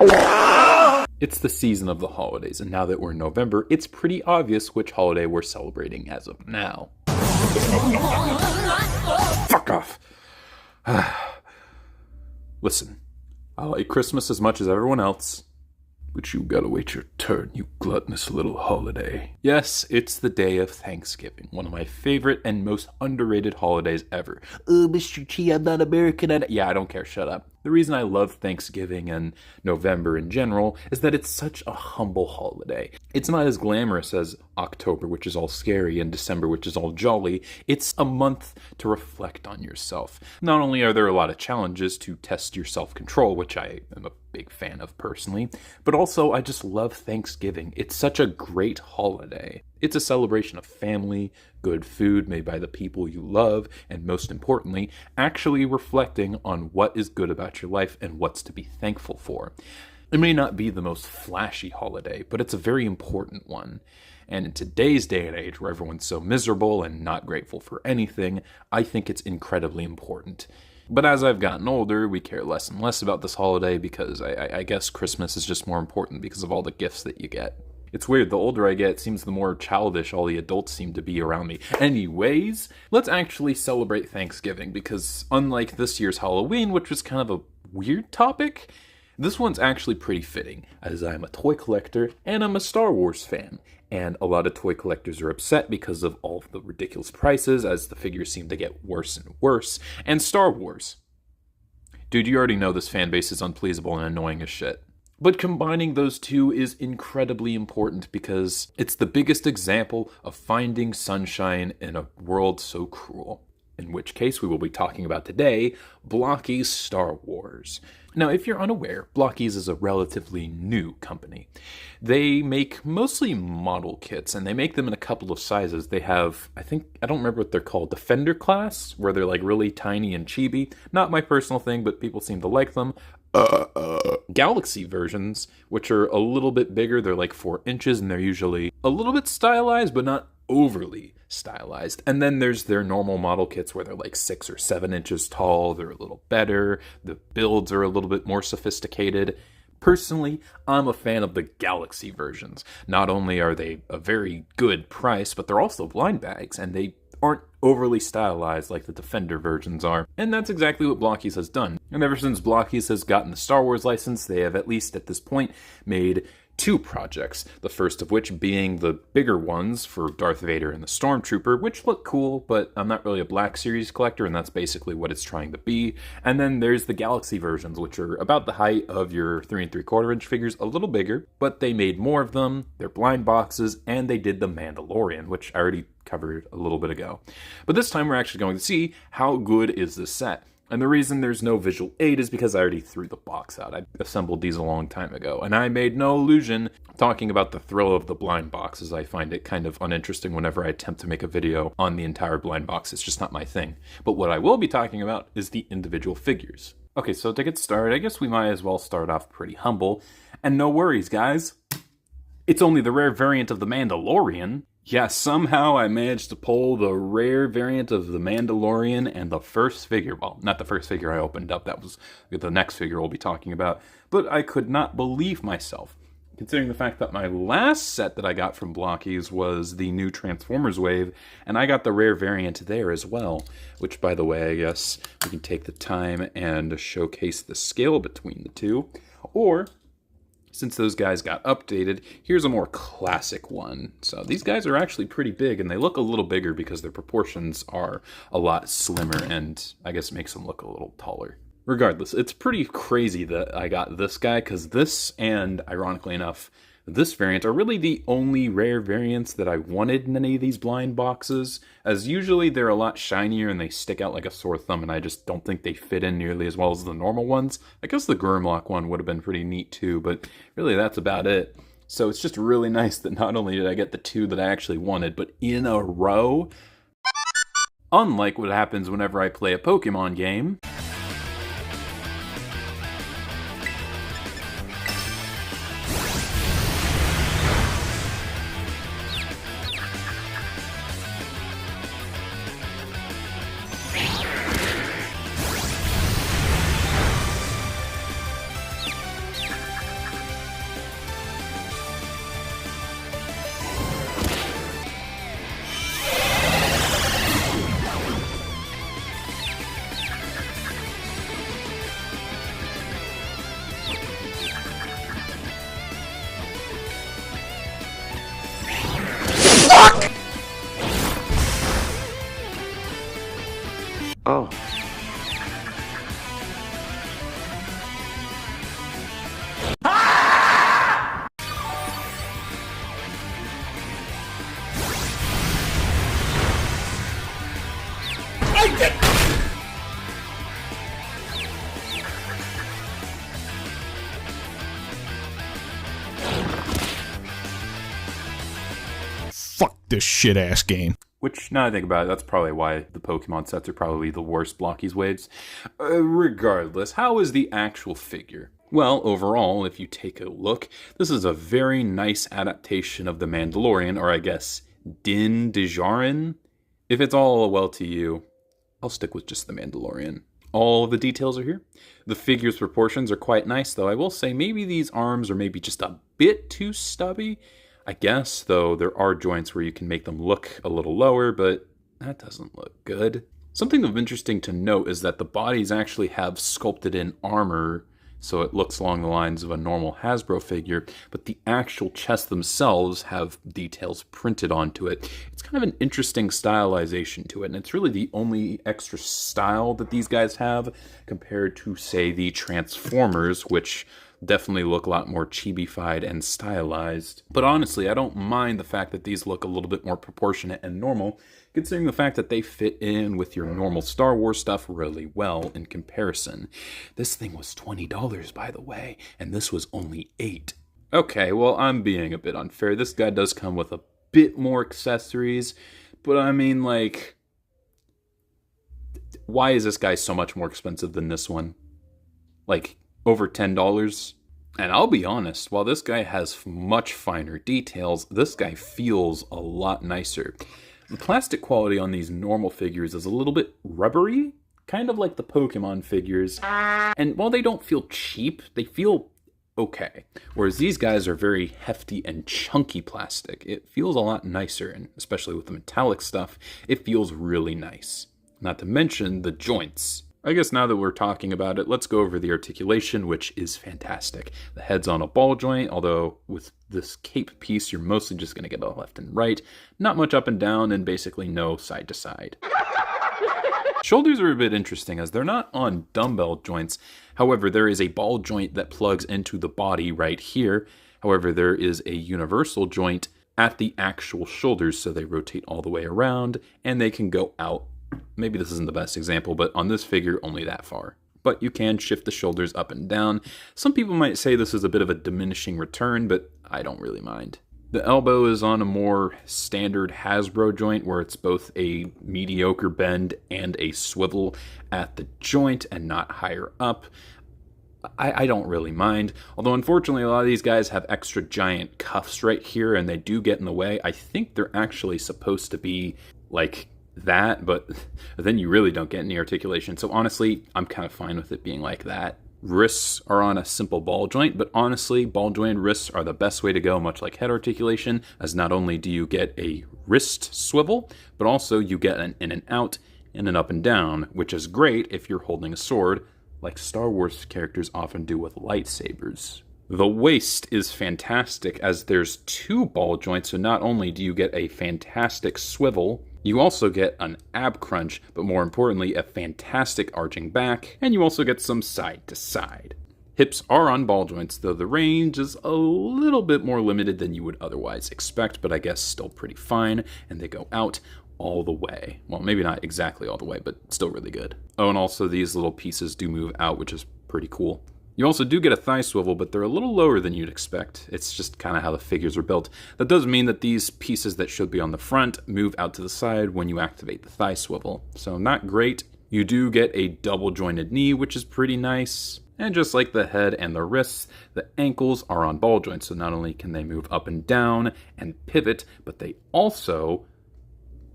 It's the season of the holidays, and now that we're in November, it's pretty obvious which holiday we're celebrating as of now. Fuck off! Listen, I like Christmas as much as everyone else, but you gotta wait your turn, you gluttonous little holiday. Yes, it's the day of Thanksgiving, one of my favorite and most underrated holidays ever. Oh, Mr. T, I'm not American. Yeah, I don't care, shut up. The reason I love Thanksgiving and November in general is that it's such a humble holiday. It's not as glamorous as October, which is all scary, and December, which is all jolly. It's a month to reflect on yourself. Not only are there a lot of challenges to test your self-control, which I am a big fan of personally, but also I just love Thanksgiving. It's such a great holiday. It's a celebration of family, good food made by the people you love, and most importantly, actually reflecting on what is good about your life and what's to be thankful for. It may not be the most flashy holiday, but it's a very important one. And in today's day and age where everyone's so miserable and not grateful for anything, I think it's incredibly important. But as I've gotten older, we care less and less about this holiday because I guess Christmas is just more important because of all the gifts that you get. It's weird, the older I get, it seems the more childish all the adults seem to be around me. Anyways, let's actually celebrate Thanksgiving, because unlike this year's Halloween, which was kind of a weird topic, this one's actually pretty fitting, as I'm a toy collector and I'm a Star Wars fan. And a lot of toy collectors are upset because of all of the ridiculous prices, as the figures seem to get worse and worse. And Star Wars. Dude, you already know this fan base is unpleasable and annoying as shit. But combining those two is incredibly important because it's the biggest example of finding sunshine in a world so cruel. In which case we will be talking about today, Blokees Star Wars. Now, if you're unaware, Blokees is a relatively new company. They make mostly model kits, and they make them in a couple of sizes. They have, I don't remember what they're called, Defender class, where they're like really tiny and chibi. Not my personal thing, but people seem to like them. Galaxy versions, which are a little bit bigger, they're like 4 inches, and they're usually a little bit stylized, but not overly stylized. And then there's their normal model kits where they're like 6 or 7 inches tall. They're a little better. The builds are a little bit more sophisticated. Personally, I'm a fan of the Galaxy versions. Not only are they a very good price, but they're also blind bags, and they aren't overly stylized like the Defender versions are. And that's exactly what Blokees has done. And ever since Blokees has gotten the Star Wars license, they have, at least at this point, made 2 projects, the first of which being the bigger ones for Darth Vader and the Stormtrooper, which look cool, but I'm not really a Black Series collector, and that's basically what it's trying to be. And then there's the Galaxy versions, which are about the height of your 3 3/4 inch figures, a little bigger, but they made more of them, they're blind boxes, and they did the Mandalorian, which I already covered a little bit ago. But this time we're actually going to see how good is this set. And the reason there's no visual aid is because I already threw the box out. I assembled these a long time ago, and I made no illusion talking about the thrill of the blind box, as I find it kind of uninteresting whenever I attempt to make a video on the entire blind box. It's just not my thing. But what I will be talking about is the individual figures. Okay, so to get started, I guess we might as well start off pretty humble. And no worries, guys. It's only the rare variant of the Mandalorian. Yeah, somehow I managed to pull the rare variant of the Mandalorian and the first figure. Well, not the first figure I opened up. That was the next figure we'll be talking about. But I could not believe myself, considering the fact that my last set that I got from Blokees was the new Transformers wave, and I got the rare variant there as well. Which, by the way, I guess we can take the time and showcase the scale between the two. Or, since those guys got updated, here's a more classic one. So these guys are actually pretty big, and they look a little bigger because their proportions are a lot slimmer, and I guess it makes them look a little taller. Regardless, it's pretty crazy that I got this guy, because this, and ironically enough, this variant are really the only rare variants that I wanted in any of these blind boxes, as usually they're a lot shinier and they stick out like a sore thumb, and I just don't think they fit in nearly as well as the normal ones. I guess the Grimlock one would have been pretty neat too, but really that's about it. So it's just really nice that not only did I get the 2 that I actually wanted, but in a row. Unlike what happens whenever I play a Pokemon game. this shit-ass game. Which, now I think about it, that's probably why the Pokemon sets are probably the worst Blokees waves. Regardless, how is the actual figure? Well, overall, if you take a look, this is a very nice adaptation of the Mandalorian, or I guess, Din Djarin. If it's all well to you, I'll stick with just the Mandalorian. All of the details are here. The figure's proportions are quite nice, though I will say maybe these arms are maybe just a bit too stubby. I guess, though, there are joints where you can make them look a little lower, but that doesn't look good. Something of interesting to note is that the bodies actually have sculpted in armor, so it looks along the lines of a normal Hasbro figure, but the actual chests themselves have details printed onto it. It's kind of an interesting stylization to it, and it's really the only extra style that these guys have compared to, say, the Transformers, which definitely look a lot more chibi-fied and stylized. But honestly, I don't mind the fact that these look a little bit more proportionate and normal, considering the fact that they fit in with your normal Star Wars stuff really well in comparison. This thing was $20, by the way, and this was only $8. Okay, well, I'm being a bit unfair. This guy does come with a bit more accessories, but I mean, like, why is this guy so much more expensive than this one? Like, over $10. And I'll be honest, while this guy has much finer details, this guy feels a lot nicer. The plastic quality on these normal figures is a little bit rubbery, kind of like the Pokemon figures. And while they don't feel cheap, they feel okay. Whereas these guys are very hefty and chunky plastic. It feels a lot nicer, and especially with the metallic stuff, it feels really nice. Not to mention the joints. I guess now that we're talking about it, let's go over the articulation, which is fantastic. The head's on a ball joint, although with this cape piece, you're mostly just going to get a left and right. Not much up and down, and basically no side to side. Shoulders are a bit interesting, as they're not on dumbbell joints. However, there is a ball joint that plugs into the body right here. However, there is a universal joint at the actual shoulders, so they rotate all the way around, and they can go out. Maybe this isn't the best example, but on this figure, only that far. But you can shift the shoulders up and down. Some people might say this is a bit of a diminishing return, but I don't really mind. The elbow is on a more standard Hasbro joint, where it's both a mediocre bend and a swivel at the joint and not higher up. I don't really mind. Although, unfortunately, a lot of these guys have extra giant cuffs right here, and they do get in the way. I think they're actually supposed to be like that, but then you really don't get any articulation. So honestly, I'm kind of fine with it being like that. Wrists are on a simple ball joint, but honestly, ball joint wrists are the best way to go, much like head articulation, as not only do you get a wrist swivel, but also you get an in and out and an up and down, which is great if you're holding a sword, like Star Wars characters often do with lightsabers. The waist is fantastic, as there's two ball joints, so not only do you get a fantastic swivel, you also get an ab crunch, but more importantly, a fantastic arching back, and you also get some side to side. Hips are on ball joints, though the range is a little bit more limited than you would otherwise expect, but I guess still pretty fine, and they go out all the way. Well, maybe not exactly all the way, but still really good. Oh, and also these little pieces do move out, which is pretty cool. You also do get a thigh swivel, but they're a little lower than you'd expect. It's just kind of how the figures are built. That does mean that these pieces that should be on the front move out to the side when you activate the thigh swivel. So not great. You do get a double jointed knee, which is pretty nice. And just like the head and the wrists, the ankles are on ball joints. So not only can they move up and down and pivot, but they also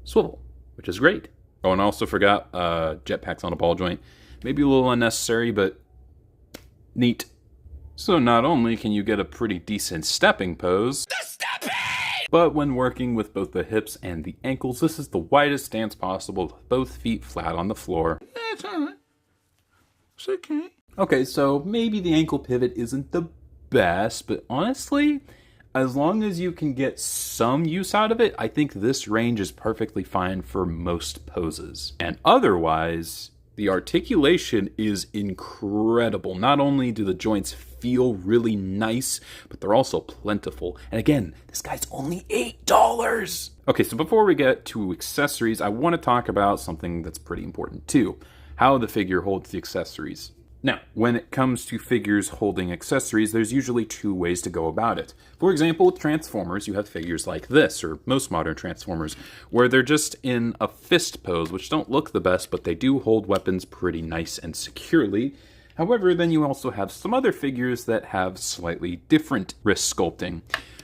swivel, which is great. Oh, and I also forgot jetpacks on a ball joint. Maybe a little unnecessary, but neat. So not only can you get a pretty decent stepping pose, but when working with both the hips and the ankles, this is the widest stance possible with both feet flat on the floor. It's alright. It's okay. Okay, so maybe the ankle pivot isn't the best, but honestly, as long as you can get some use out of it, I think this range is perfectly fine for most poses. And otherwise, the articulation is incredible. Not only do the joints feel really nice, but they're also plentiful. And again, this guy's only $8. Okay, so before we get to accessories, I want to talk about something that's pretty important too. How the figure holds the accessories. Now, when it comes to figures holding accessories, there's usually two ways to go about it. For example, with Transformers, you have figures like this, or most modern Transformers, where they're just in a fist pose, which don't look the best, but they do hold weapons pretty nice and securely. However, then you also have some other figures that have slightly different wrist sculpting.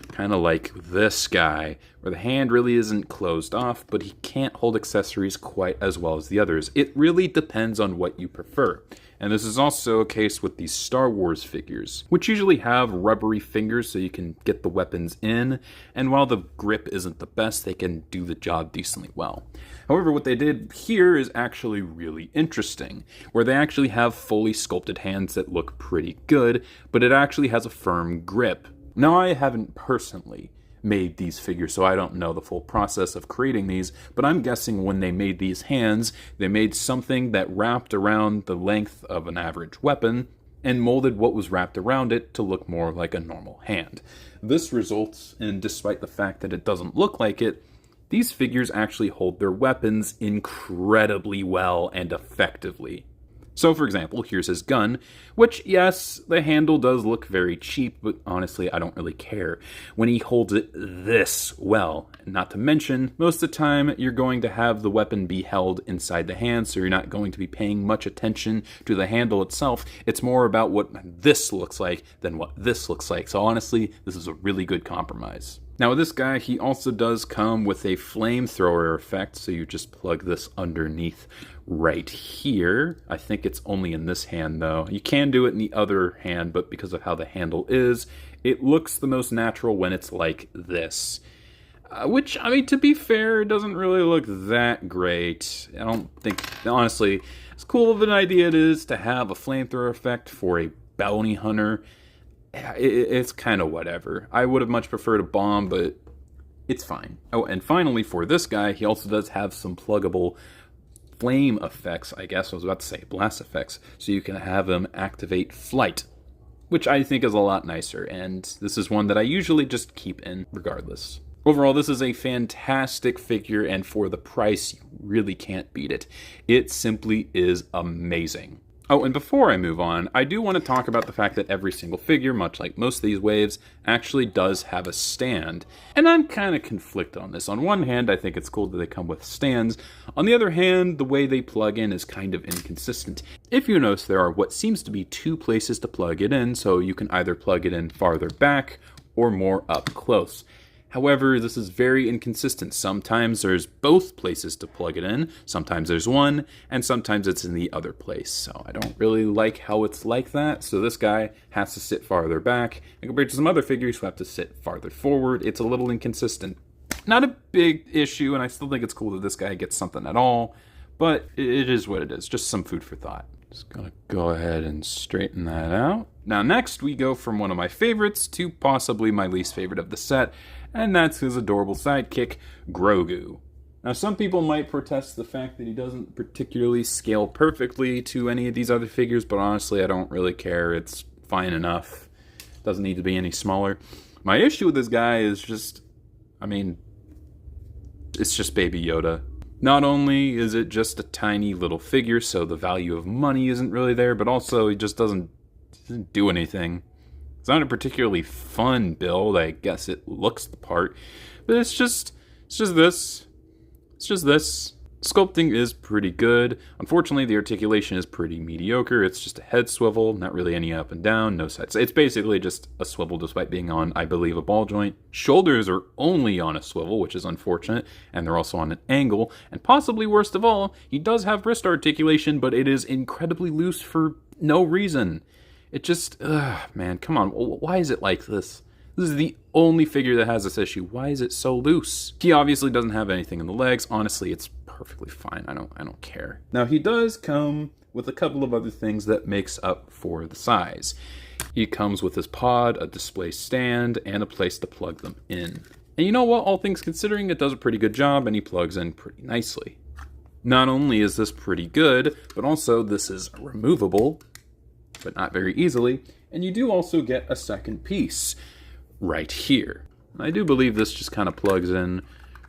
Kind of like this guy, where the hand really isn't closed off, but he can't hold accessories quite as well as the others. It really depends on what you prefer. And this is also a case with these Star Wars figures, which usually have rubbery fingers so you can get the weapons in, and while the grip isn't the best, they can do the job decently well. However, what they did here is actually really interesting, where they actually have fully sculpted hands that look pretty good, but it actually has a firm grip. Now, I haven't personally made these figures, so I don't know the full process of creating these, but I'm guessing when they made these hands, they made something that wrapped around the length of an average weapon and molded what was wrapped around it to look more like a normal hand. This results in, despite the fact that it doesn't look like it, these figures actually hold their weapons incredibly well and effectively. So, for example, here's his gun, which, yes, the handle does look very cheap, but honestly, I don't really care when he holds it this well. Not to mention, most of the time, you're going to have the weapon be held inside the hand, so you're not going to be paying much attention to the handle itself. It's more about what this looks like than what this looks like. So honestly, this is a really good compromise. Now with this guy, he also does come with a flamethrower effect, so you just plug this underneath right here. I think it's only in this hand though. You can do it in the other hand, but because of how the handle is, it looks the most natural when it's like this. Which, I mean, to be fair, it doesn't really look that great. I don't think, honestly, as cool of an idea it is to have a flamethrower effect for a bounty hunter, it's kind of whatever. I would have much preferred a bomb, but it's fine. Oh, and finally, for this guy, he also does have some pluggable flame effects, I guess. I was about to say blast effects. So you can have him activate flight, which I think is a lot nicer. And this is one that I usually just keep in regardless. Overall, this is a fantastic figure, and for the price, you really can't beat it. It simply is amazing. Oh, and before I move on, I do want to talk about the fact that every single figure, much like most of these waves, actually does have a stand. And I'm kind of conflicted on this. On one hand, I think it's cool that they come with stands. On the other hand, the way they plug in is kind of inconsistent. If you notice, there are what seems to be two places to plug it in, so you can either plug it in farther back or more up close. However, this is very inconsistent. Sometimes there's both places to plug it in, sometimes there's one, and sometimes it's in the other place. So I don't really like how it's like that. So this guy has to sit farther back, and compared to some other figures who have to sit farther forward, it's a little inconsistent. Not a big issue, and I still think it's cool that this guy gets something at all, but it is what it is, just some food for thought. Just gonna go ahead and straighten that out. Now next we go from one of my favorites to possibly my least favorite of the set, and that's his adorable sidekick, Grogu. Now some people might protest the fact that he doesn't particularly scale perfectly to any of these other figures, but honestly I don't really care. It's fine enough. Doesn't need to be any smaller. My issue with this guy is just, I mean, it's just Baby Yoda. Not only is it just a tiny little figure, so the value of money isn't really there, but also he just doesn't do anything. It's not a particularly fun build. I guess it looks the part, but it's just this. It's just this. Sculpting is pretty good. Unfortunately, the articulation is pretty mediocre. It's just a head swivel, not really any up and down, no sides. It's basically just a swivel despite being on, I believe, a ball joint. Shoulders are only on a swivel, which is unfortunate, and they're also on an angle. And possibly worst of all, he does have wrist articulation, but it is incredibly loose for no reason. It just, man, come on. Why is it like this? This is the only figure that has this issue. Why is it so loose? He obviously doesn't have anything in the legs. Honestly, it's perfectly fine. I don't care. Now, he does come with a couple of other things that makes up for the size. He comes with his pod, a display stand, and a place to plug them in. And you know what? All things considering, it does a pretty good job, and he plugs in pretty nicely. Not only is this pretty good, but also this is removable, but not very easily. And you do also get a second piece right here. I do believe this just kind of plugs in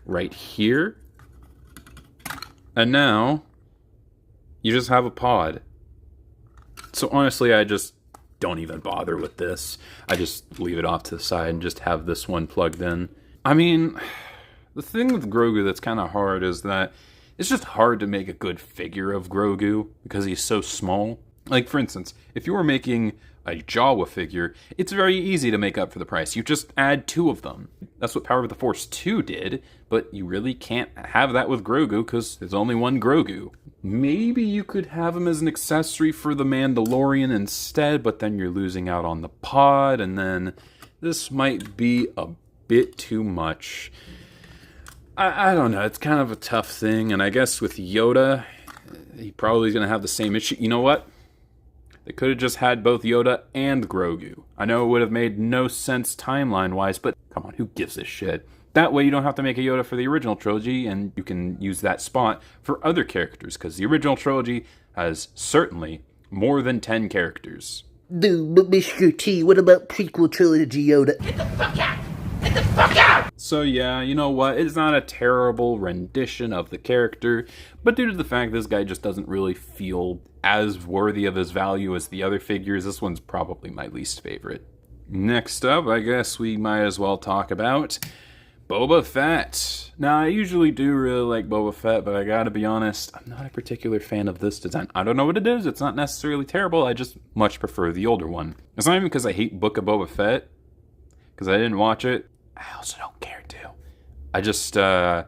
right here. And now you just have a pod. So honestly, I just don't even bother with this. I just leave it off to the side and just have this one plugged in. I mean, the thing with Grogu that's kind of hard is that it's just hard to make a good figure of Grogu because he's so small. Like, for instance, if you were making a Jawa figure, it's very easy to make up for the price. You just add 2 of them. That's what Power of the Force 2 did, but you really can't have that with Grogu because there's only one Grogu. Maybe you could have him as an accessory for the Mandalorian instead, but then you're losing out on the pod, and then this might be a bit too much. I don't know, it's kind of a tough thing, and I guess with Yoda, he probably is going to have the same issue. You know what? They could have just had both Yoda and Grogu. I know it would have made no sense timeline-wise, but come on, who gives a shit? That way you don't have to make a Yoda for the original trilogy, and you can use that spot for other characters, because the original trilogy has certainly more than 10 characters. Dude, but Mr. T, what about prequel trilogy Yoda? Get the fuck out! Get the fuck out! So yeah, you know what? It's not a terrible rendition of the character, but due to the fact this guy just doesn't really feel as worthy of his value as the other figures, this one's probably my least favorite. Next up, I guess we might as well talk about Boba Fett. Now, I usually do really like Boba Fett, but I gotta be honest, I'm not a particular fan of this design. I don't know what it is, it's not necessarily terrible, I just much prefer the older one. It's not even because I hate Book of Boba Fett, because I didn't watch it. I also don't care to. I just, yeah,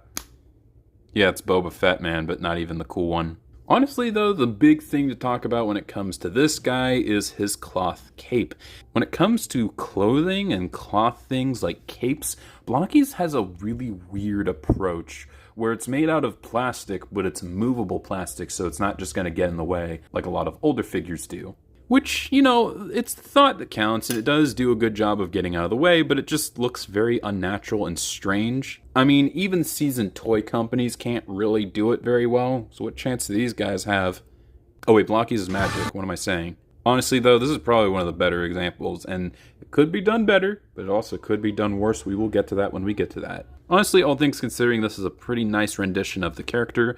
it's Boba Fett, man, but not even the cool one. Honestly, though, the big thing to talk about when it comes to this guy is his cloth cape. When it comes to clothing and cloth things like capes, Blokees has a really weird approach where it's made out of plastic, but it's movable plastic, so it's not just going to get in the way like a lot of older figures do. Which, you know, it's the thought that counts, and it does do a good job of getting out of the way, but it just looks very unnatural and strange. I mean, even seasoned toy companies can't really do it very well, so what chance do these guys have? Oh wait, Blokees is magic, what am I saying? Honestly though, this is probably one of the better examples, and it could be done better, but it also could be done worse. We will get to that when we get to that. Honestly, all things considering, this is a pretty nice rendition of the character,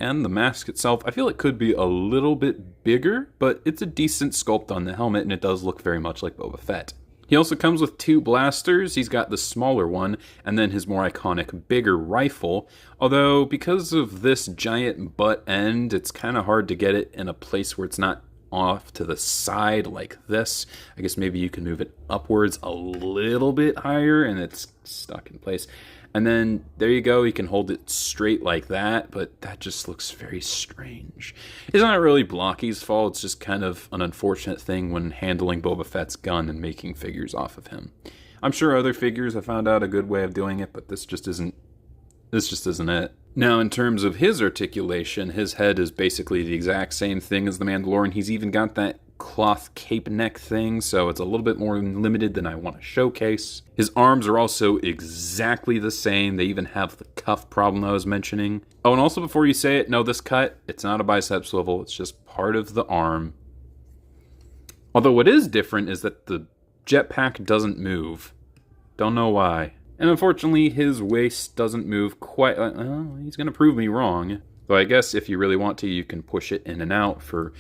and the mask itself, I feel it could be a little bit bigger, but it's a decent sculpt on the helmet, and it does look very much like Boba Fett. He also comes with 2 blasters. He's got the smaller one, and then his more iconic, bigger rifle. Although, because of this giant butt end, it's kind of hard to get it in a place where it's not off to the side like this. I guess maybe you can move it upwards a little bit higher, and it's stuck in place. And then, there you go, you can hold it straight like that, but that just looks very strange. It's not really Blokees' fault, it's just kind of an unfortunate thing when handling Boba Fett's gun and making figures off of him. I'm sure other figures have found out a good way of doing it, but this just isn't it. Now, in terms of his articulation, his head is basically the exact same thing as the Mandalorian. He's even got that cloth cape neck thing, so it's a little bit more limited than I want to showcase. His arms are also exactly the same. They even have the cuff problem I was mentioning. Oh, and also before you say it, no, this cut, it's not a bicep swivel, it's just part of the arm. Although what is different is that the jetpack doesn't move. Don't know why. And unfortunately, his waist doesn't move quite. He's going to prove me wrong. So I guess if you really want to, you can push it in and out for...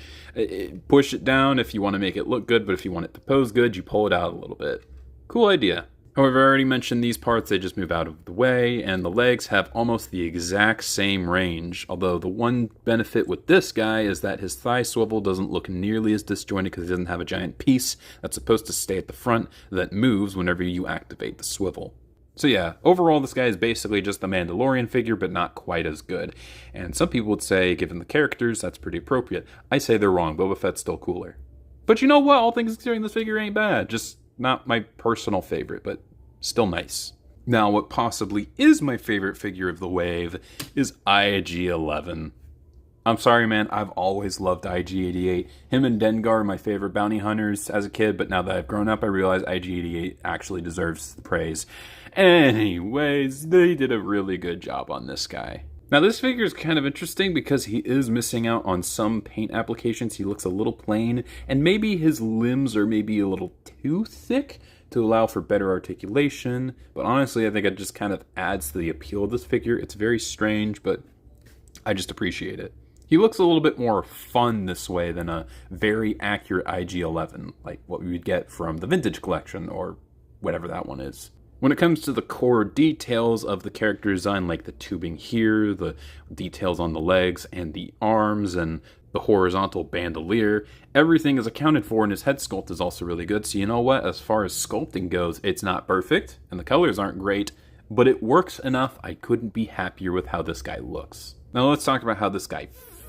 push it down if you want to make it look good, but if you want it to pose good, you pull it out a little bit. Cool idea. However, I already mentioned these parts, they just move out of the way, and the legs have almost the exact same range, although the one benefit with this guy is that his thigh swivel doesn't look nearly as disjointed because he doesn't have a giant piece that's supposed to stay at the front that moves whenever you activate the swivel. So yeah, overall this guy is basically just the Mandalorian figure, but not quite as good. And some people would say, given the characters, that's pretty appropriate. I say they're wrong, Boba Fett's still cooler. But you know what, all things considering, this figure ain't bad. Just not my personal favorite, but still nice. Now, what possibly is my favorite figure of the wave is IG-11. I'm sorry, man, I've always loved IG-88. Him and Dengar are my favorite bounty hunters as a kid, but now that I've grown up, I realize IG-88 actually deserves the praise. Anyways, they did a really good job on this guy. Now, this figure is kind of interesting because he is missing out on some paint applications. He looks a little plain, and maybe his limbs are maybe a little too thick to allow for better articulation. But honestly, I think it just kind of adds to the appeal of this figure. It's very strange, but I just appreciate it. He looks a little bit more fun this way than a very accurate IG-11, like what we would get from the Vintage Collection or whatever that one is. When it comes to the core details of the character design, like the tubing here, the details on the legs and the arms, and the horizontal bandolier, everything is accounted for, and his head sculpt is also really good. So you know what? As far as sculpting goes, it's not perfect, and the colors aren't great, but it works enough. I couldn't be happier with how this guy looks. Now let's talk about how this guy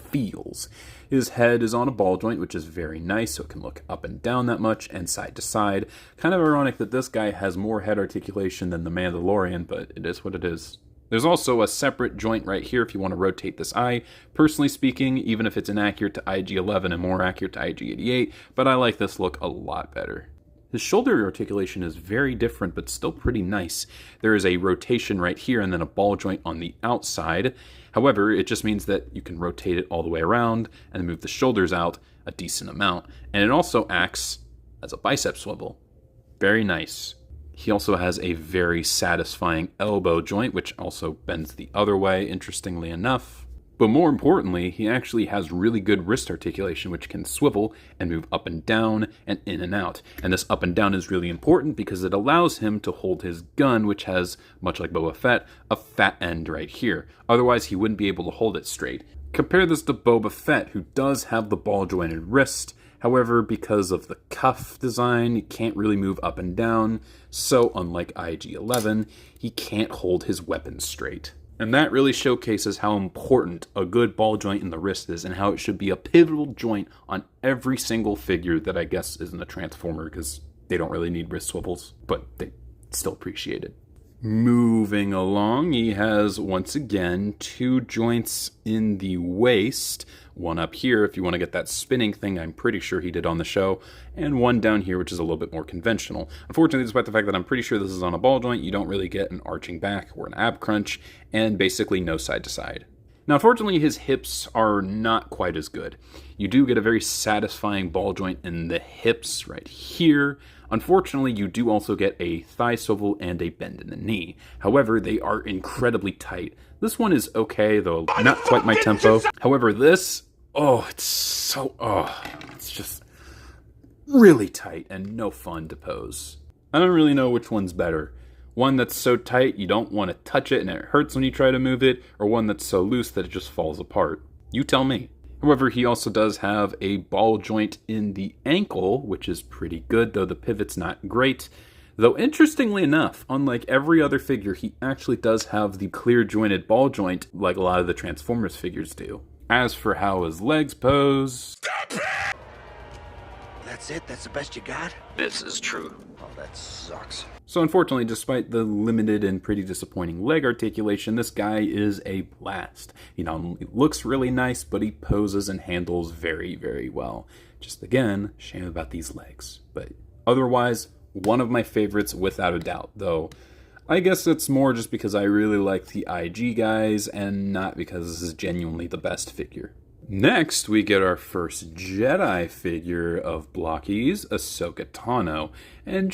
feels. His head is on a ball joint, which is very nice, so it can look up and down that much, and side to side. Kind of ironic that this guy has more head articulation than the Mandalorian, but it is what it is. There's also a separate joint right here if you want to rotate this eye. Personally speaking, even if it's inaccurate to IG-11 and more accurate to IG-88, but I like this look a lot better. His shoulder articulation is very different, but still pretty nice. There is a rotation right here and then a ball joint on the outside. However, it just means that you can rotate it all the way around and move the shoulders out a decent amount. And it also acts as a bicep swivel. Very nice. He also has a very satisfying elbow joint, which also bends the other way, interestingly enough. But more importantly, he actually has really good wrist articulation, which can swivel and move up and down and in and out. And this up and down is really important because it allows him to hold his gun, which has, much like Boba Fett, a fat end right here. Otherwise, he wouldn't be able to hold it straight. Compare this to Boba Fett, who does have the ball-jointed wrist. However, because of the cuff design, he can't really move up and down. So, unlike IG-11, he can't hold his weapon straight. And that really showcases how important a good ball joint in the wrist is and how it should be a pivotal joint on every single figure that I guess isn't a Transformer because they don't really need wrist swivels, but they still appreciate it. Moving along, he has, once again, 2 joints in the waist. One up here if you want to get that spinning thing I'm pretty sure he did on the show, and one down here which is a little bit more conventional. Unfortunately, despite the fact that I'm pretty sure this is on a ball joint, you don't really get an arching back or an ab crunch, and basically no side to side. Now, unfortunately, his hips are not quite as good. You do get a very satisfying ball joint in the hips right here. Unfortunately, you do also get a thigh swivel and a bend in the knee. However, they are incredibly tight. This one is okay, though not quite my tempo. However, this, it's just really tight and no fun to pose. I don't really know which one's better. One that's so tight you don't want to touch it and it hurts when you try to move it, or one that's so loose that it just falls apart. You tell me. However, he also does have a ball joint in the ankle, which is pretty good, though the pivot's not great. Though interestingly enough, unlike every other figure, he actually does have the clear jointed ball joint like a lot of the Transformers figures do. As for how his legs pose... Stop it! That's it? That's the best you got? This is true. Oh, that sucks. So unfortunately, despite the limited and pretty disappointing leg articulation, this guy is a blast. He not only looks really nice, but he poses and handles very, very well. Just again, shame about these legs. But otherwise, one of my favorites without a doubt, though I guess it's more just because I really like the IG guys and not because this is genuinely the best figure. Next, we get our first Jedi figure of Blokees, Ashoka Tano, and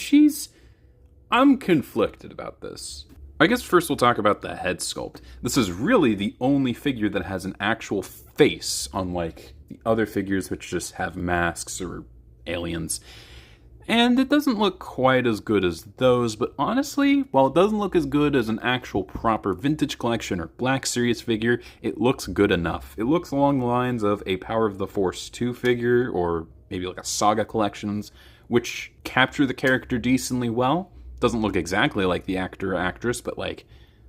I'm conflicted about this. I guess first we'll talk about the head sculpt. This is really the only figure that has an actual face, unlike the other figures which just have masks or aliens. And it doesn't look quite as good as those, but honestly, while it doesn't look as good as an actual proper Vintage Collection or Black Series figure, it looks good enough. It looks along the lines of a Power of the Force 2 figure, or maybe like a Saga Collections, which capture the character decently well. Doesn't look exactly like the actor or actress, but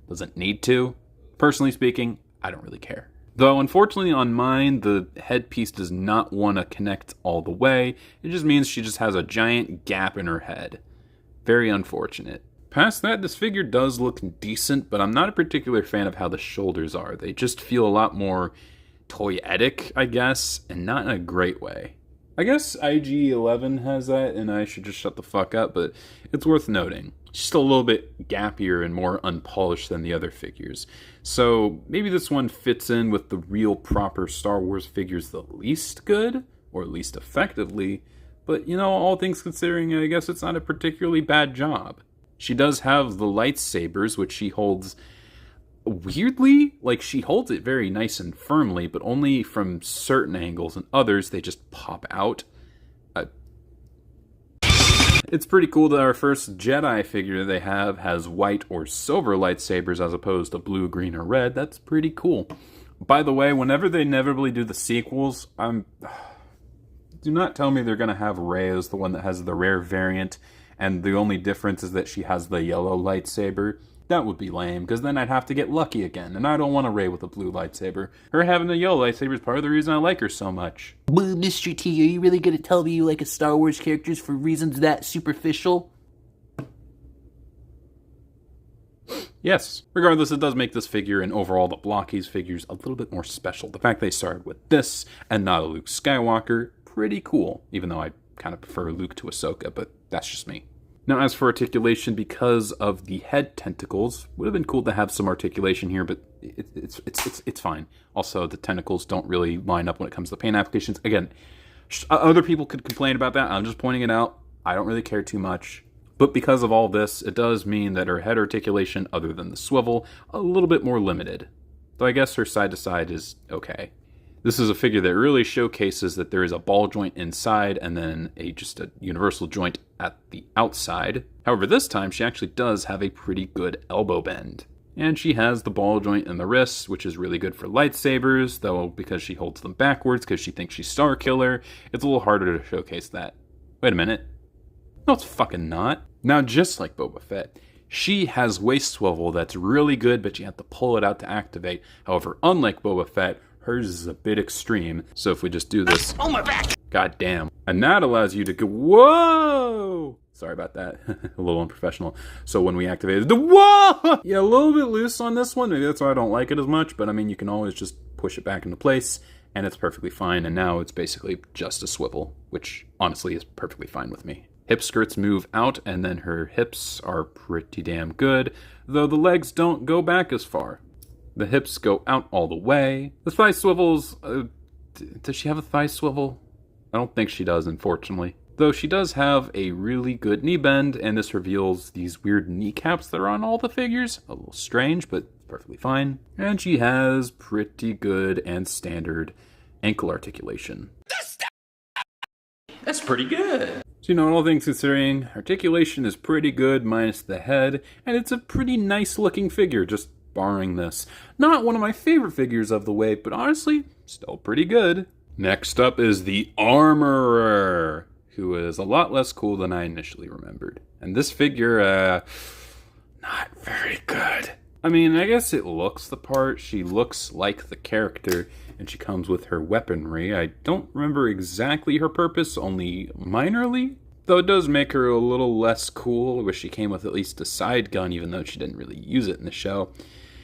doesn't need to. Personally speaking, I don't really care. Though, unfortunately, on mine, the headpiece does not want to connect all the way. It just means she just has a giant gap in her head. Very unfortunate. Past that, this figure does look decent, but I'm not a particular fan of how the shoulders are. They just feel a lot more toyetic, I guess, and not in a great way. I guess IG-11 has that, and I should just shut the fuck up, but it's worth noting. It's just a little bit gappier and more unpolished than the other figures. So maybe this one fits in with the real proper Star Wars figures the least good, or least effectively, but all things considering, I guess it's not a particularly bad job. She does have the lightsabers, which she holds weirdly, like, she holds it very nice and firmly, but only from certain angles, and others, they just pop out. It's pretty cool that our first Jedi figure they have has white or silver lightsabers as opposed to blue, green, or red. That's pretty cool. By the way, whenever they inevitably do the sequels, do not tell me they're going to have Rey as the one that has the rare variant, and the only difference is that she has the yellow lightsaber. That would be lame, because then I'd have to get lucky again, and I don't want a Rey with a blue lightsaber. Her having the yellow lightsaber is part of the reason I like her so much. Boo, Mr. T, are you really gonna tell me you like a Star Wars characters for reasons that superficial? Yes. Regardless, it does make this figure and overall the Blokees figures a little bit more special. The fact they started with this and not a Luke Skywalker, pretty cool. Even though I kind of prefer Luke to Ahsoka, but that's just me. Now, as for articulation, because of the head tentacles, would have been cool to have some articulation here, but it's fine. Also, the tentacles don't really line up when it comes to paint applications. Again, other people could complain about that. I'm just pointing it out. I don't really care too much. But because of all this, it does mean that her head articulation, other than the swivel, a little bit more limited. Though I guess her side-to-side is okay. This is a figure that really showcases that there is a ball joint inside and then just a universal joint at the outside. However, this time she actually does have a pretty good elbow bend. And she has the ball joint in the wrists, which is really good for lightsabers, though because she holds them backwards because she thinks she's Star Killer, it's a little harder to showcase that. Wait a minute. No, it's fucking not. Now, just like Boba Fett, she has waist swivel that's really good, but you have to pull it out to activate. However, unlike Boba Fett, hers is a bit extreme. So if we just do this... Oh, my back! God damn. And that allows you to go... Whoa! Sorry about that. A little unprofessional. So when we activated the... Whoa! Yeah, a little bit loose on this one. Maybe that's why I don't like it as much. But I mean, you can always just push it back into place. And it's perfectly fine. And now it's basically just a swivel. Which, honestly, is perfectly fine with me. Hip skirts move out, and then her hips are pretty damn good, though the legs don't go back as far. The hips go out all the way. The thigh swivels... does she have a thigh swivel? I don't think she does, unfortunately. Though she does have a really good knee bend, and this reveals these weird kneecaps that are on all the figures. A little strange, but perfectly fine. And she has pretty good and standard ankle articulation. That's pretty good. So, all things considering, articulation is pretty good minus the head, and it's a pretty nice looking figure, just barring this. Not one of my favorite figures of the wave, but honestly, still pretty good. Next up is the Armorer, who is a lot less cool than I initially remembered. And this figure, not very good. I mean, I guess it looks the part. She looks like the character, and she comes with her weaponry. I don't remember exactly her purpose, only minorly. Though it does make her a little less cool. I wish she came with at least a side gun, even though she didn't really use it in the show.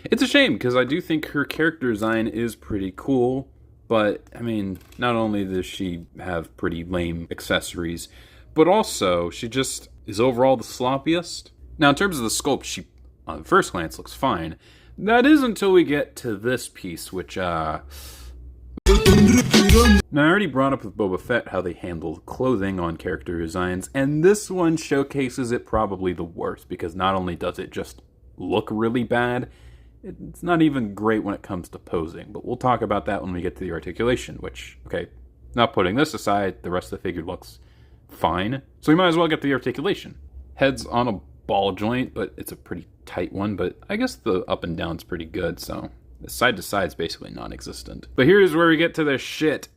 It's a shame, because I do think her character design is pretty cool. But, I mean, not only does she have pretty lame accessories, but also she just is overall the sloppiest. Now, in terms of the sculpt, she, on first glance, looks fine. That is until we get to this piece, which, Now, I already brought up with Boba Fett how they handle clothing on character designs, and this one showcases it probably the worst, because not only does it just look really bad, it's not even great when it comes to posing, but we'll talk about that when we get to the articulation, which, okay, not putting this aside, the rest of the figure looks fine, so we might as well get to the articulation. Head's on a ball joint, but it's a pretty tight one, but I guess the up and down's pretty good, so the side to side is basically non-existent. But here's where we get to the shit.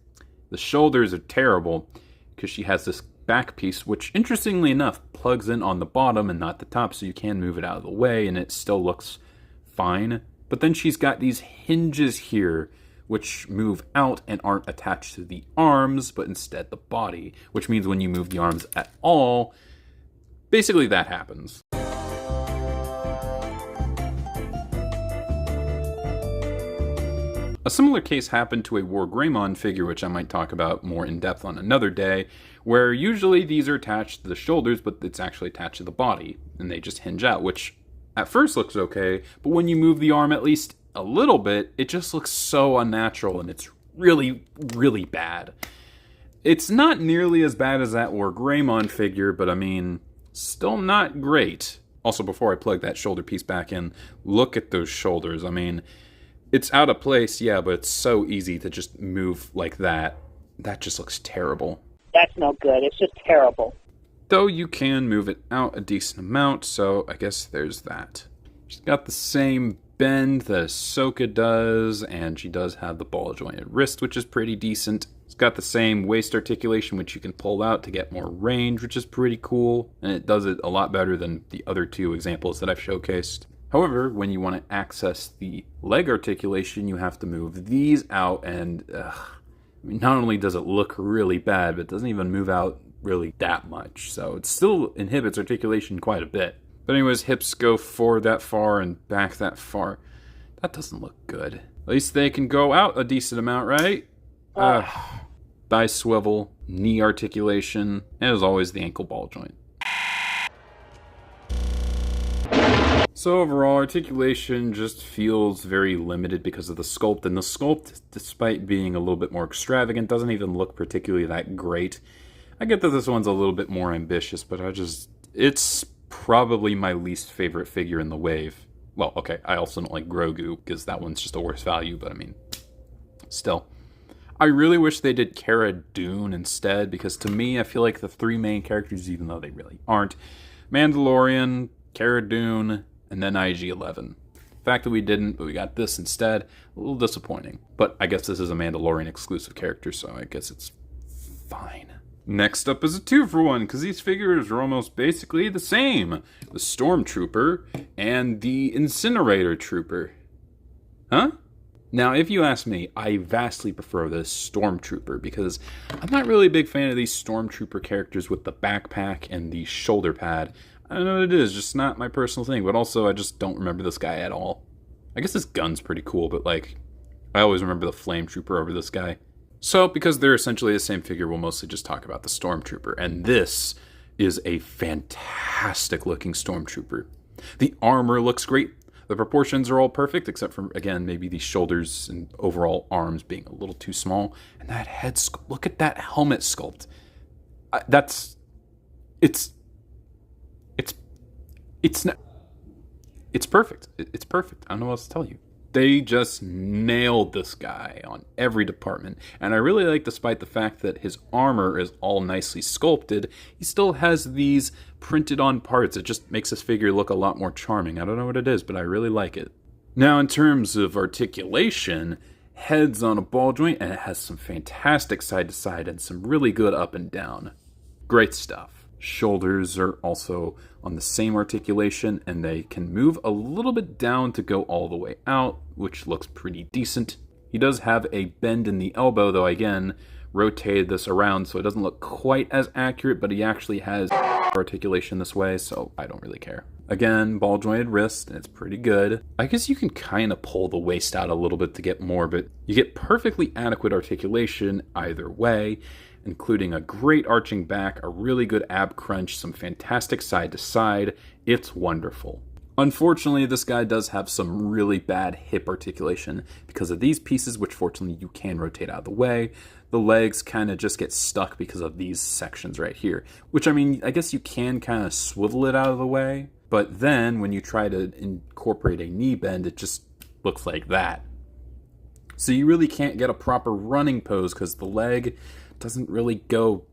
The shoulders are terrible, because she has this back piece, which, interestingly enough, plugs in on the bottom and not the top, so you can move it out of the way, and it still looks fine. But then she's got these hinges here, which move out and aren't attached to the arms, but instead the body, which means when you move the arms at all, basically that happens. A similar case happened to a War Greymon figure, which I might talk about more in depth on another day, where usually these are attached to the shoulders, but it's actually attached to the body, and they just hinge out, which at first looks okay, but when you move the arm at least a little bit, it just looks so unnatural, and it's really, really bad. It's not nearly as bad as that War Greymon figure, but I mean, still not great. Also, before I plug that shoulder piece back in, look at those shoulders. I mean, it's out of place, yeah, but it's so easy to just move like that. That just looks terrible. That's no good. It's just terrible. Though you can move it out a decent amount, so I guess there's that. She's got the same bend that Ahsoka does, and she does have the ball-jointed wrist, which is pretty decent. It's got the same waist articulation, which you can pull out to get more range, which is pretty cool, and it does it a lot better than the other two examples that I've showcased. However, when you want to access the leg articulation, you have to move these out, and not only does it look really bad, but it doesn't even move out really that much, so it still inhibits articulation quite a bit. But anyways, hips go forward that far and back that far. That doesn't look good. At least they can go out a decent amount, right? Thigh swivel, knee articulation, and as always, the ankle ball joint. So overall, articulation just feels very limited because of the sculpt, and the sculpt, despite being a little bit more extravagant, doesn't even look particularly that great. I get that this one's a little bit more ambitious, but it's probably my least favorite figure in the wave. Well, okay, I also don't like Grogu, because that one's just a worse value, but I mean, still. I really wish they did Cara Dune instead, because to me, I feel like the three main characters, even though they really aren't, Mandalorian, Cara Dune, and then IG-11. The fact that we didn't, but we got this instead, a little disappointing. But I guess this is a Mandalorian exclusive character, so I guess it's fine. Next up is a 2-for-1, because these figures are almost basically the same. The Stormtrooper and the Incinerator Trooper. Huh? Now, if you ask me, I vastly prefer the Stormtrooper, because I'm not really a big fan of these Stormtrooper characters with the backpack and the shoulder pad. I don't know what it is, just not my personal thing, but also I just don't remember this guy at all. I guess his gun's pretty cool, but like, I always remember the Flametrooper over this guy. So, because they're essentially the same figure, we'll mostly just talk about the Stormtrooper. And this is a fantastic looking Stormtrooper. The armor looks great. The proportions are all perfect, except for, again, maybe the shoulders and overall arms being a little too small. And that head sculpt, look at that helmet sculpt. It's perfect. It's perfect. I don't know what else to tell you. They just nailed this guy on every department. And I really like, despite the fact that his armor is all nicely sculpted, he still has these printed on parts. It just makes this figure look a lot more charming. I don't know what it is, but I really like it. Now, in terms of articulation, head's on a ball joint, and it has some fantastic side to side and some really good up and down. Great stuff. Shoulders are also on the same articulation, and they can move a little bit down to go all the way out, which looks pretty decent. He does have a bend in the elbow, though, again, rotated this around so it doesn't look quite as accurate, but he actually has articulation this way, so I don't really care. Again, ball jointed wrist, and it's pretty good. I guess you can kind of pull the waist out a little bit to get more, but you get perfectly adequate articulation either way, including a great arching back, a really good ab crunch, some fantastic side to side. It's wonderful. Unfortunately, this guy does have some really bad hip articulation because of these pieces, which fortunately you can rotate out of the way. The legs kind of just get stuck because of these sections right here, which, I mean, I guess you can kind of swivel it out of the way, but then when you try to incorporate a knee bend, it just looks like that. So you really can't get a proper running pose because the leg doesn't really go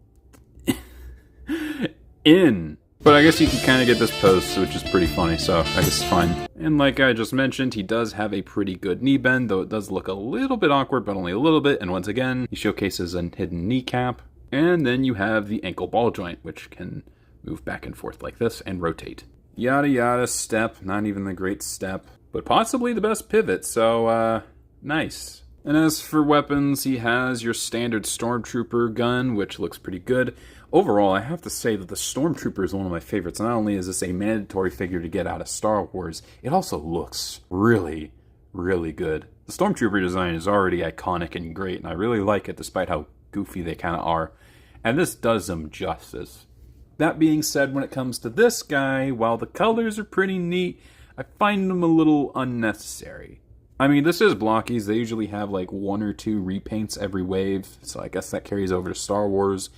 in. But I guess you can kind of get this pose, which is pretty funny, so I guess it's fine. And like I just mentioned, he does have a pretty good knee bend, though it does look a little bit awkward, but only a little bit. And once again, he showcases a hidden kneecap. And then you have the ankle ball joint, which can move back and forth like this and rotate. Yada yada step, not even the great step, but possibly the best pivot, so nice. And as for weapons, he has your standard Stormtrooper gun, which looks pretty good. Overall, I have to say that the Stormtrooper is one of my favorites. Not only is this a mandatory figure to get out of Star Wars, it also looks really, really good. The Stormtrooper design is already iconic and great, and I really like it despite how goofy they kind of are. And this does them justice. That being said, when it comes to this guy, while the colors are pretty neat, I find them a little unnecessary. I mean, this is Blokees. They usually have like 1 or 2 repaints every wave, so I guess that carries over to Star Wars.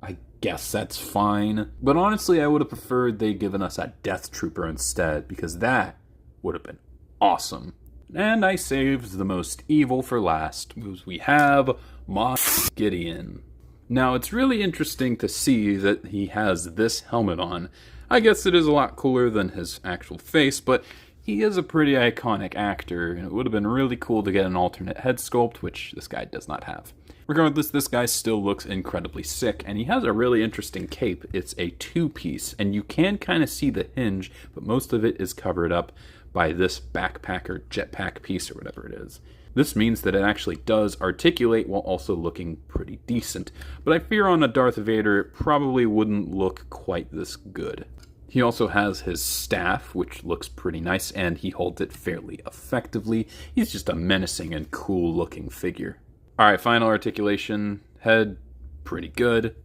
I guess that's fine. But honestly, I would have preferred they given us a Death Trooper instead, because that would have been awesome. And I saved the most evil for last, because we have Moff Gideon. Now, it's really interesting to see that he has this helmet on. I guess it is a lot cooler than his actual face, but he is a pretty iconic actor, and it would have been really cool to get an alternate head sculpt, which this guy does not have. Regardless, this guy still looks incredibly sick, and he has a really interesting cape. It's a two-piece, and you can kind of see the hinge, but most of it is covered up by this backpack or jetpack piece or whatever it is. This means that it actually does articulate while also looking pretty decent, but I fear on a Darth Vader it probably wouldn't look quite this good. He also has his staff, which looks pretty nice, and he holds it fairly effectively. He's just a menacing and cool looking figure. Alright, final articulation. Head, pretty good.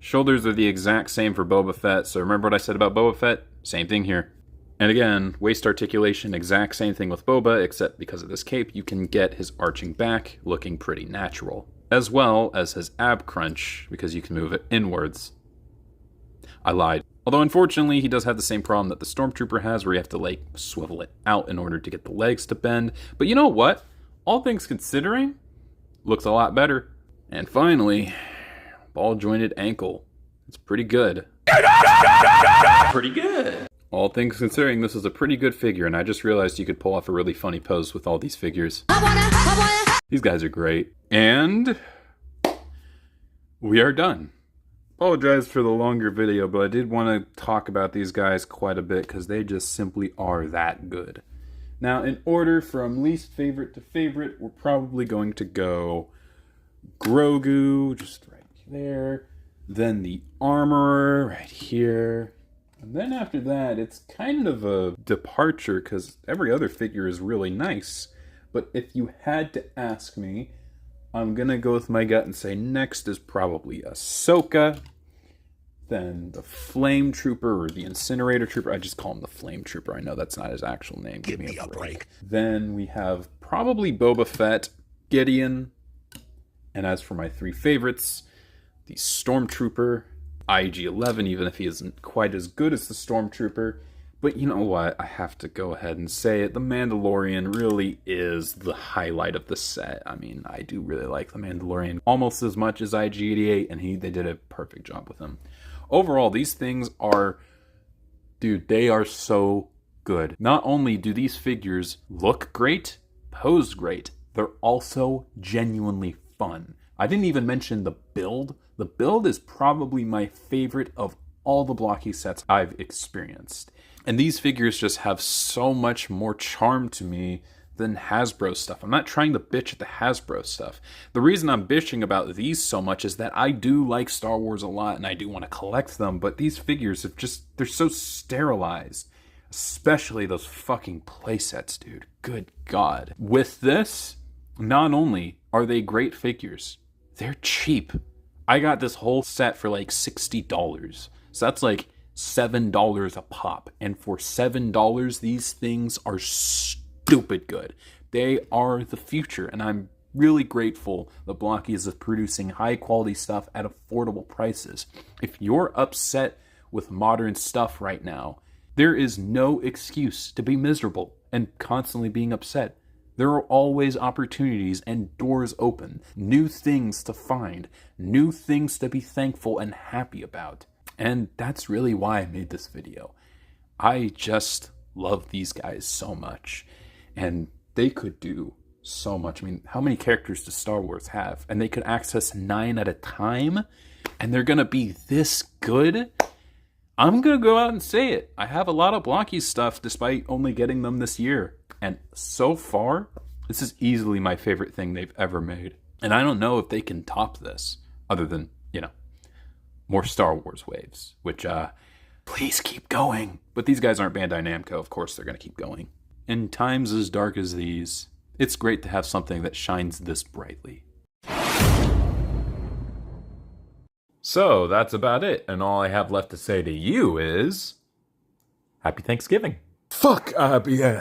Shoulders are the exact same for Boba Fett, so remember what I said about Boba Fett? Same thing here. And again, waist articulation, exact same thing with Boba, except because of this cape, you can get his arching back looking pretty natural. As well as his ab crunch, because you can move it inwards. I lied. Although unfortunately, he does have the same problem that the Stormtrooper has, where you have to, like, swivel it out in order to get the legs to bend. But you know what? All things considering, looks a lot better. And finally, ball-jointed ankle. It's pretty good. Pretty good. All things considering, this is a pretty good figure, and I just realized you could pull off a really funny pose with all these figures. These guys are great. And we are done. Apologize for the longer video, but I did want to talk about these guys quite a bit because they just simply are that good. Now, in order from least favorite to favorite, we're probably going to go Grogu, just right there. Then the Armorer, right here. And then after that, it's kind of a departure because every other figure is really nice. But if you had to ask me, I'm going to go with my gut and say next is probably Ashoka, then the Flametrooper or the Incinerator Trooper. I just call him the Flametrooper. I know that's not his actual name. Give me a break. Then we have probably Boba Fett, Gideon, and as for my three favorites, the Stormtrooper, IG-11, even if he isn't quite as good as the Stormtrooper. But you know what? I have to go ahead and say it. The Mandalorian really is the highlight of the set. I mean, I do really like the Mandalorian almost as much as IG-88, and they did a perfect job with him. Overall, these things are, dude, they are so good. Not only do these figures look great, pose great, they're also genuinely fun. I didn't even mention the build. The build is probably my favorite of all the Blokees sets I've experienced. And these figures just have so much more charm to me than Hasbro stuff. I'm not trying to bitch at the Hasbro stuff. The reason I'm bitching about these so much is that I do like Star Wars a lot and I do want to collect them, but these figures have they're so sterilized. Especially those fucking playsets, dude. Good God. With this, not only are they great figures, they're cheap. I got this whole set for like $60. So that's like $7 a pop. And for $7, these things are stupid good. They are the future. And I'm really grateful that Blokees is producing high quality stuff at affordable prices. If you're upset with modern stuff right now, there is no excuse to be miserable and constantly being upset. There are always opportunities and doors open, new things to find, new things to be thankful and happy about. And that's really why I made this video. I just love these guys so much. And they could do so much. I mean, how many characters does Star Wars have? And they could access 9 at a time? And they're going to be this good? I'm going to go out and say it. I have a lot of Blokees stuff despite only getting them this year. And so far, this is easily my favorite thing they've ever made. And I don't know if they can top this, other than, more Star Wars waves, which, please keep going. But these guys aren't Bandai Namco, of course they're going to keep going. In times as dark as these, it's great to have something that shines this brightly. So, that's about it, and all I have left to say to you is, Happy Thanksgiving. Fuck IBS.